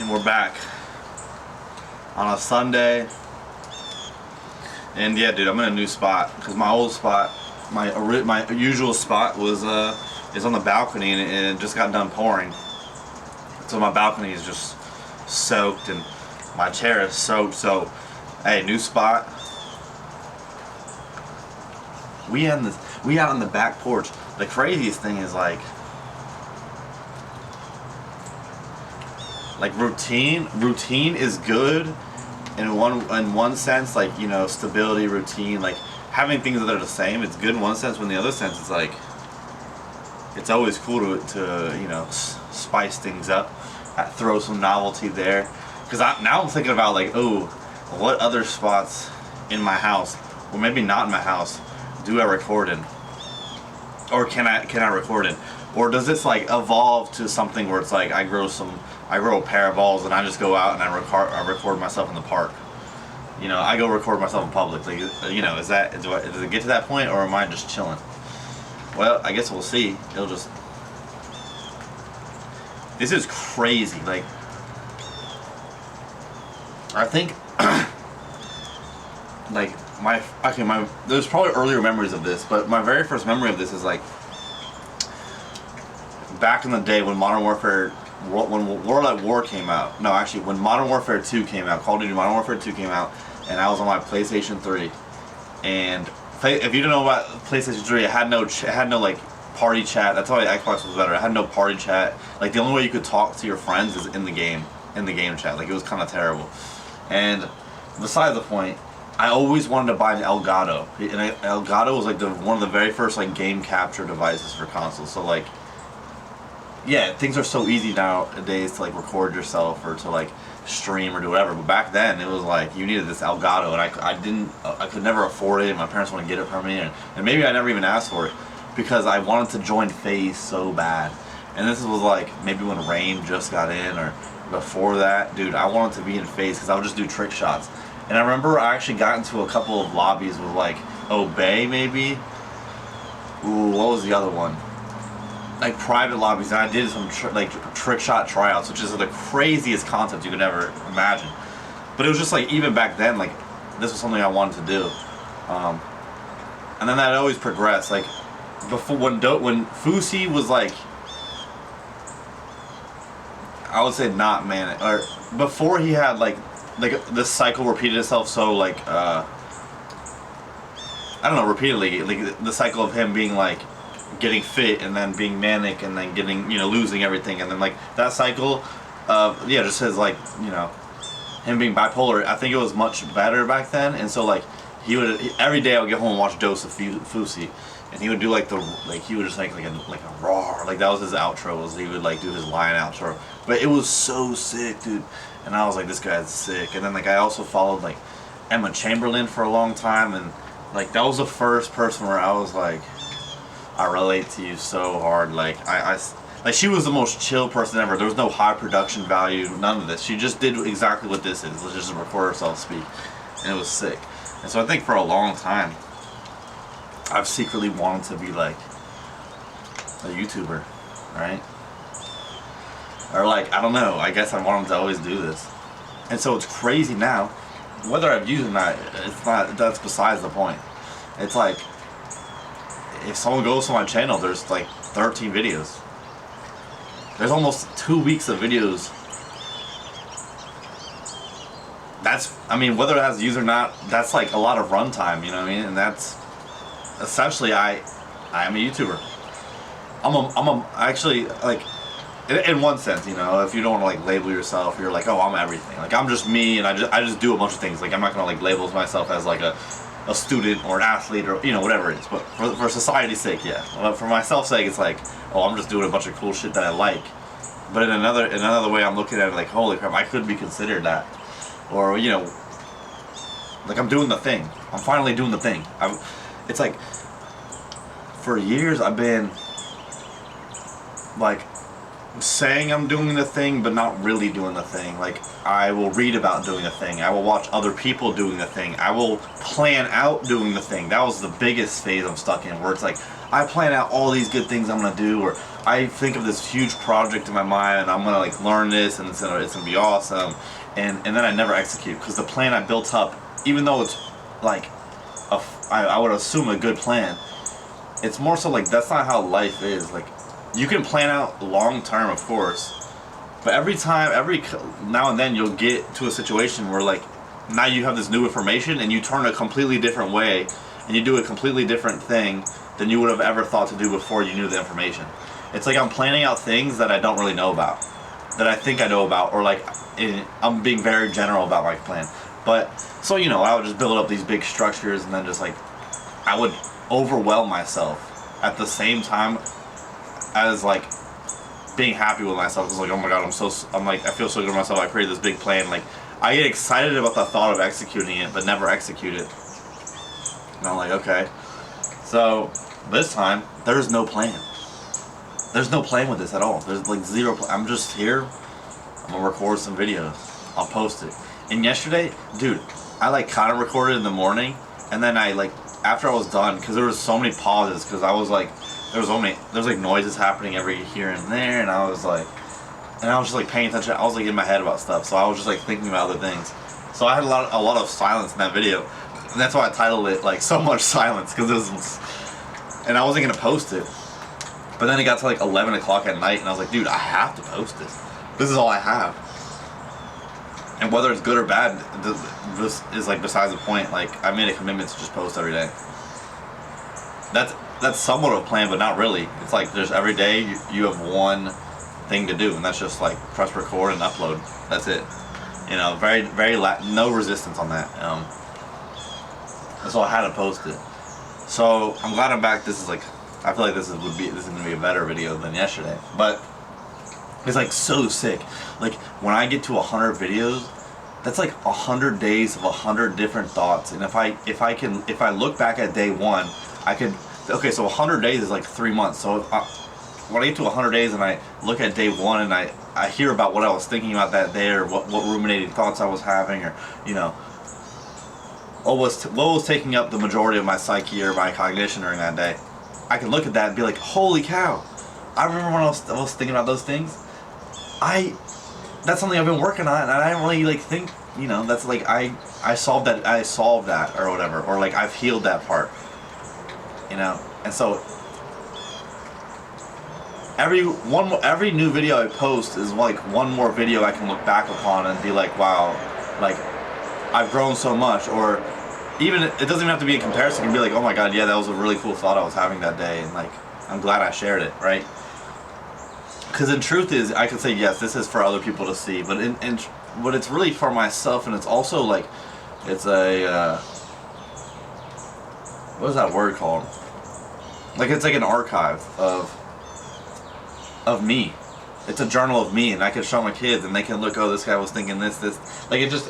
and we're back on a Sunday. And yeah, dude, I'm in a new spot because my old spot, my usual spot was is on the balcony, and it just got done pouring. So my balcony is just soaked, and my chair is soaked. So, hey, new spot. We out on the back porch. The craziest thing is like routine is good in one sense, like, you know, stability, routine, like having things that are the same, it's good in one sense. When the other sense, it's like it's always cool to you know, spice things up, throw some novelty there. Because now I'm thinking about like, oh, what other spots in my house, or maybe not in my house, do I record in, or can I record in, or does this like evolve to something where it's like I grow a pair of balls and I just go out and I record myself in the park. You know, I go record myself in public. Like, you know, does it get to that point, or am I just chilling? Well, I guess we'll see. This is crazy. Like, I think, like there's probably earlier memories of this, but my very first memory of this is like back in the day when when World at War came out. No, actually, when Modern Warfare 2 came out, Call of Duty Modern Warfare 2 came out, and I was on my PlayStation 3. And if you don't know about PlayStation 3, it had no like party chat. That's why the Xbox was better. It had no party chat. Like, the only way you could talk to your friends is in the game chat. Like, it was kind of terrible. And besides the point, I always wanted to buy an Elgato. And Elgato was like one of the very first like game capture devices for consoles. So like, yeah, things are so easy nowadays to like record yourself or to like stream or do whatever. But back then it was like you needed this Elgato, and I could never afford it. And my parents wanted to get it for me, and maybe I never even asked for it because I wanted to join FaZe so bad. And this was like maybe when Rain just got in, or before that, dude. I wanted to be in FaZe because I would just do trick shots. And I remember I actually got into a couple of lobbies with like Obey, maybe. Ooh, what was the other one? Like private lobbies, and I did some trick shot tryouts, which is the craziest concept you could ever imagine. But it was just like, even back then, like, this was something I wanted to do. And then that always progressed. Like, before when Fusi was like, I would say not manic, or before he had like this cycle repeated itself so like I don't know, repeatedly, like the cycle of him being like getting fit and then being manic and then getting, you know, losing everything, and then like that cycle of, yeah, just his like, you know, him being bipolar. I think it was much better back then. And so like every day I would get home and watch Dose of Fusi, and he would do like he would just like a roar, like that was his outro, was he would like do his line outro. But it was so sick, dude. And I was like, this guy's sick. And then like I also followed like Emma Chamberlain for a long time, and like that was the first person where I was like, I relate to you so hard. Like like she was the most chill person ever. There was no high production value, none of this. She just did exactly what this is. Let's just record herself speak, and it was sick. And so I think for a long time, I've secretly wanted to be like a YouTuber, right? Or like, I don't know. I guess I wanted to always do this. And so it's crazy now. Whether I've used it or not, it's not. That's besides the point. It's like, if someone goes to my channel, there's like 13 videos. There's almost 2 weeks of videos. That's, I mean, whether it has views or not, that's like a lot of runtime, you know what I mean? And that's essentially, I am a YouTuber. I'm actually, like, in one sense, you know, if you don't want to like label yourself, you're like, oh, I'm everything. Like, I'm just me, and I just do a bunch of things. Like, I'm not gonna like label myself as like a student or an athlete, or, you know, whatever it is. But for society's sake, yeah. But for myself's sake, it's like, oh, I'm just doing a bunch of cool shit that I like. But in another way, I'm looking at it like, holy crap, I could be considered that. Or, you know, like, I'm doing the thing. I'm finally doing the thing. It's like, for years I've been like, saying I'm doing the thing, but not really doing the thing. Like, I will read about doing a thing. I will watch other people doing the thing. I will plan out doing the thing. That was the biggest phase I'm stuck in, where it's like, I plan out all these good things I'm gonna do, or I think of this huge project in my mind, and I'm gonna like learn this, and it's gonna be awesome, and then I never execute, because the plan I built up, even though it's like, I would assume a good plan, it's more so like, that's not how life is. Like, you can plan out long term, of course, but every now and then you'll get to a situation where like, now you have this new information and you turn a completely different way and you do a completely different thing than you would have ever thought to do before you knew the information. It's like I'm planning out things that I don't really know about, that I think I know about, or like I'm being very general about my plan. But so I would just build up these big structures, and then just like I would overwhelm myself at the same time as like being happy with myself. It's like, oh my god, I feel so good with myself. I created this big plan. Like, I get excited about the thought of executing it, but never execute it. And I'm like, okay. So this time there's no plan. There's no plan with this at all. There's like zero plan. I'm just here. I'm gonna record some videos. I'll post it. And yesterday, dude, I like kind of recorded in the morning, and then I like, after I was done, because there was so many pauses, because I was like, there's like noises happening every here and there, and I was just like paying attention. I was like in my head about stuff, so I was just like thinking about other things. So I had a lot of silence in that video, and that's why I titled it like So Much Silence, because and I wasn't gonna post it, but then it got to like 11 o'clock at night, and I was like, dude, I have to post this. This is all I have. And whether it's good or bad, this is like besides the point. Like, I made a commitment to just post every day. That's somewhat of a plan, but not really. It's like there's every day you have one thing to do, and that's just like press record and upload. That's it. Very no resistance on that. So I had to post it. So I'm glad I'm back. This is like, I feel like this is gonna be a better video than yesterday, but it's like so sick. Like, when I get to 100 videos, that's like 100 days of 100 different thoughts. And if I look back at day one, okay, so 100 days is like 3 months. So when I get to 100 days and I look at day one and I hear about what I was thinking about that day, or what ruminating thoughts I was having, or what was taking up the majority of my psyche or my cognition during that day, I can look at that and be like, holy cow, I remember when I was thinking about those things. That's something I've been working on, and I don't really like think, that's like I solved that or whatever, or like I've healed that part, and so every new video I post is like one more video I can look back upon and be like, wow, like I've grown so much. Or even, it doesn't even have to be a comparison. It can be like, oh my god, yeah, that was a really cool thought I was having that day, and like I'm glad I shared it, right? Because in truth is, I could say, yes, this is for other people to see, but but it's really for myself, and it's also like, it's a, what is that word called? Like, it's like an archive of me. It's a journal of me, and I can show my kids, and they can look, oh, this guy was thinking this. Like, it's just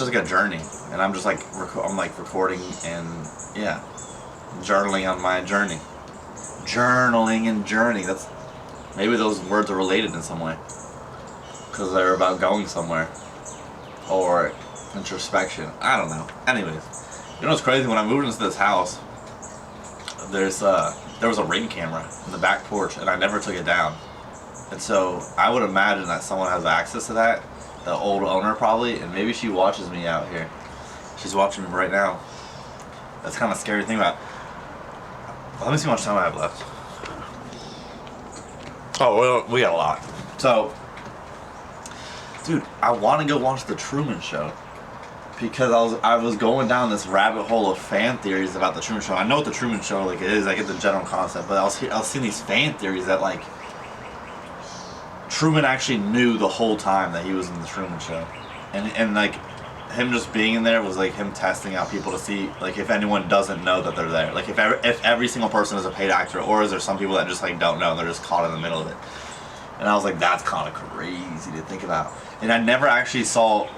like a journey, and I'm just like, I'm like recording, and yeah. Journaling on my journey. Journaling and journey. Maybe those words are related in some way, because they're about going somewhere, or introspection. I don't know. Anyways, what's crazy? When I moved into this house, there was a Ring camera in the back porch, and I never took it down. And so I would imagine that someone has access to that, the old owner probably, and maybe she watches me out here. She's watching me right now. That's kind of a scary thing about. Let me see how much time I have left. Oh, well, we got a lot. So, dude, I want to go watch The Truman Show, because I was going down this rabbit hole of fan theories about The Truman Show. I know what The Truman Show like it is. I get the general concept, but I was seeing these fan theories that like Truman actually knew the whole time that he was in The Truman Show, and like, him just being in there was like him testing out people to see like if anyone doesn't know that they're there. Like if every single person is a paid actor, or is there some people that just like don't know and they're just caught in the middle of it. And I was like, that's kind of crazy to think about. And I never actually saw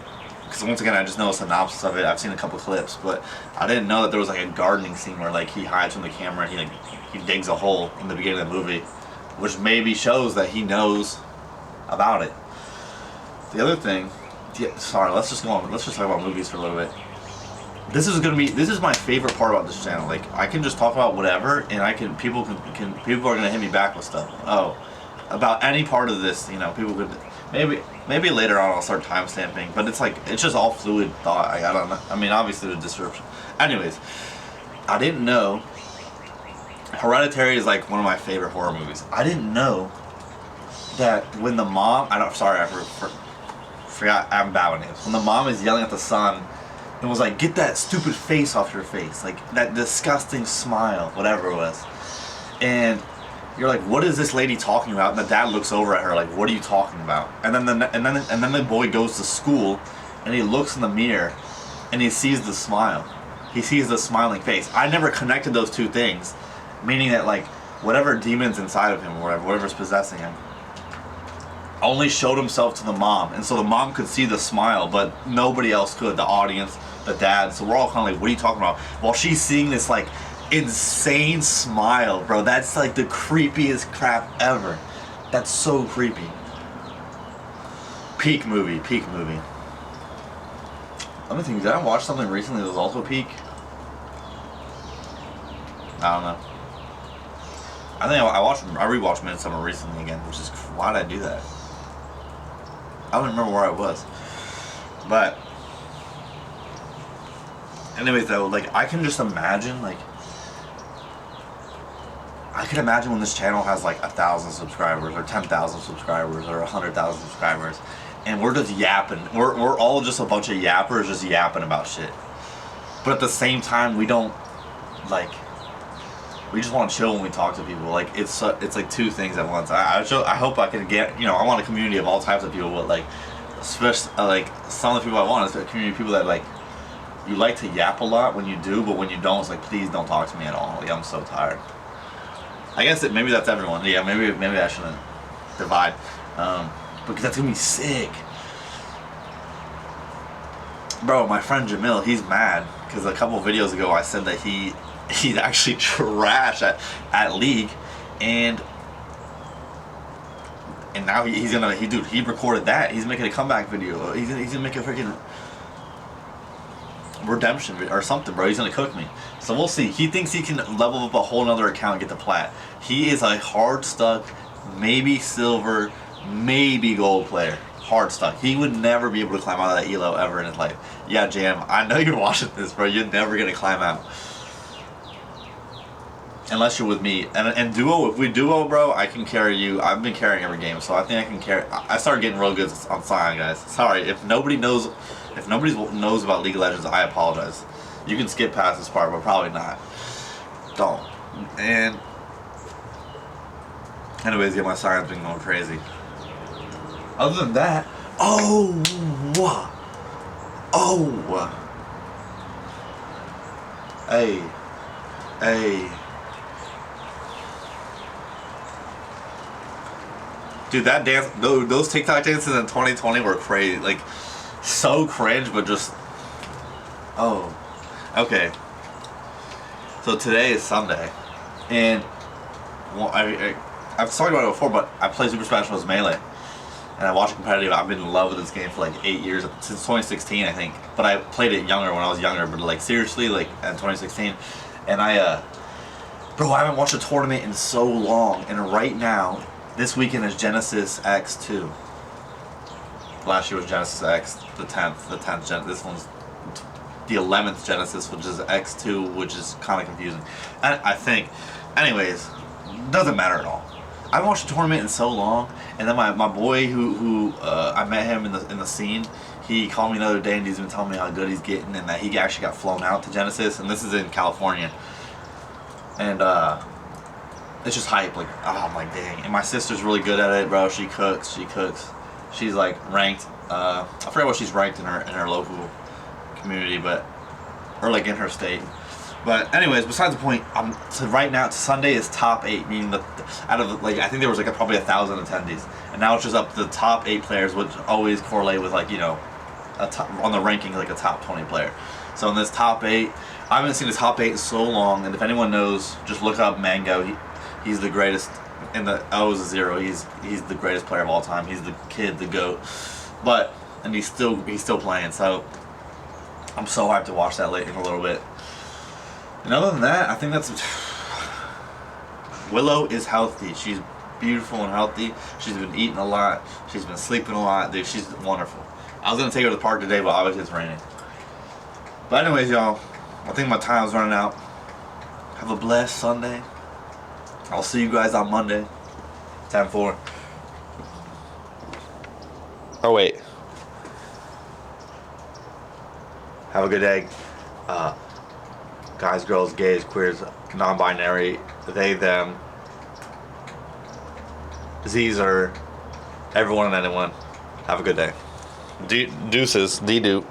because once again I just know a synopsis of it. I've seen a couple clips, but I didn't know that there was like a gardening scene where like he hides from the camera and he digs a hole in the beginning of the movie, which maybe shows that he knows about it. The other thing, sorry, let's just go on. Let's just talk about movies for a little bit. This is my favorite part about this channel. Like I can just talk about whatever, and people are gonna hit me back with stuff. Oh, about any part of this, people could maybe later on I'll start timestamping, but it's just all fluid thought. I don't know. I mean, obviously the description. Anyways, I didn't know Hereditary is like one of my favorite horror movies. I didn't know that when the mom, I forgot, I'm bad with names. When the mom is yelling at the son and was like, "Get that stupid face off your face," like that disgusting smile, whatever it was, and you're like, "What is this lady talking about?" And the dad looks over at her like, "What are you talking about?" And then the boy goes to school, and he looks in the mirror, and he sees the smile. He sees the smiling face. I never connected those two things, meaning that like whatever demon's inside of him or whatever's possessing him only showed himself to the mom, and so the mom could see the smile, but nobody else could. The audience, the dad. So we're all kind of like, "What are you talking about?" While she's seeing this like insane smile, bro. That's like the creepiest crap ever. That's so creepy. Peak movie. Let me think. Did I watch something recently that was also peak? I don't know. I think I rewatched Midsummer recently again, which is, why did I do that? I don't remember where I was. But anyways though, like I can just imagine, like I can imagine when this channel has like 1,000 subscribers or 10,000 subscribers or 100,000 subscribers, and we're just yapping. We're all just a bunch of yappers just yapping about shit. But at the same time, we don't like. We just want to chill when we talk to people. Like it's like two things at once. I hope I can get, I want a community of all types of people, but like especially like some of the people I want is a community of people that like you like to yap a lot when you do, but when you don't, it's like, please don't talk to me at all. Like I'm so tired. I guess maybe that's everyone. Yeah, maybe I shouldn't divide, because that's gonna be sick. Bro, my friend Jamil, he's mad because a couple videos ago I said that he's actually trash at League, and now he recorded that. He's making a comeback video. He's gonna make a freaking redemption or something, bro. He's gonna cook me. So we'll see. He thinks he can level up a whole nother account and get the plat. He is a hard stuck, maybe silver, maybe gold player. Hard stuck. He would never be able to climb out of that elo ever in his life. Yeah, Jam, I know you're watching this, bro. You're never gonna climb out. Unless you're with me. And duo, if we duo, bro, I can carry you. I've been carrying every game, so I think I can carry. I started getting real good on Silent, guys. Sorry, if nobody knows about League of Legends, I apologize. You can skip past this part, but probably not. Don't. And anyways, yeah, my Silent's been going crazy. Other than that, hey. Dude, that dance, those TikTok dances in 2020 were crazy. Like, so cringe, but just, okay. So today is Sunday, and well, I've talked about it before, but I play Super Smash Bros. Melee, and I watch it competitive. I've been in love with this game for like 8 years, since 2016, I think. But I played it younger when I was younger, but like seriously, like in 2016, and bro, I haven't watched a tournament in so long, and right now, this weekend is Genesis X2. Last year was Genesis X, the 10th Gen. This one's the 11th Genesis, which is X2, which is kind of confusing. And I think, anyways, doesn't matter at all. I haven't watched a tournament in so long, and then my boy who I met him in the scene, he called me the other day and he's been telling me how good he's getting and that he actually got flown out to Genesis, and this is in California. And it's just hype, like, oh, I'm like, dang. And my sister's really good at it, bro. She cooks. She's like ranked. I forget what she's ranked in her local community, or like in her state. But anyways, besides the point, so right now Sunday is top 8, meaning out of like I think there was like probably 1,000 attendees, and now it's just up to the top 8 players, which always correlate with like on the ranking like a top 20 player. So in this top 8, I haven't seen the top 8 in so long. And if anyone knows, just look up Mango. He's the greatest. In the O is a 0. He's the greatest player of all time. He's the kid, the GOAT. And he's still playing. So I'm so hyped to watch that later in a little bit. And other than that, I think that's. Willow is healthy. She's beautiful and healthy. She's been eating a lot. She's been sleeping a lot. Dude, she's wonderful. I was gonna take her to the park today, but obviously it's raining. But anyways, y'all, I think my time's running out. Have a blessed Sunday. I'll see you guys on Monday. 10-4. Oh wait. Have a good day. Guys, girls, gays, queers, non-binary, they, them, Z's, or everyone and anyone. Have a good day. Deuces. D-doop.